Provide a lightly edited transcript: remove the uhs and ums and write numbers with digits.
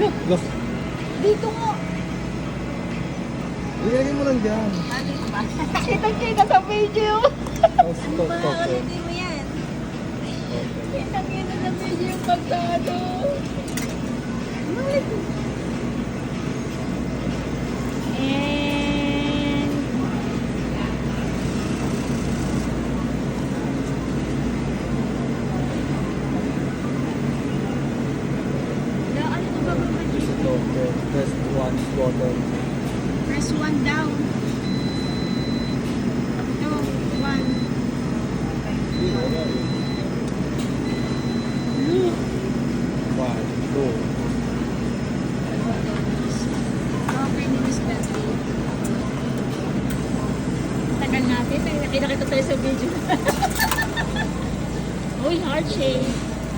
Look. Dito mo. Ilagay mo lang dyan. Dito ba? Kitang-kita sa video. Oh, stop, Ba, stop. ulitin mo yan. Okay. Kitang-kita sa video yung pagkado. And... Ano to ba ba? Ito, okay. Press one button. Press 1 down. 2, 1. One, two.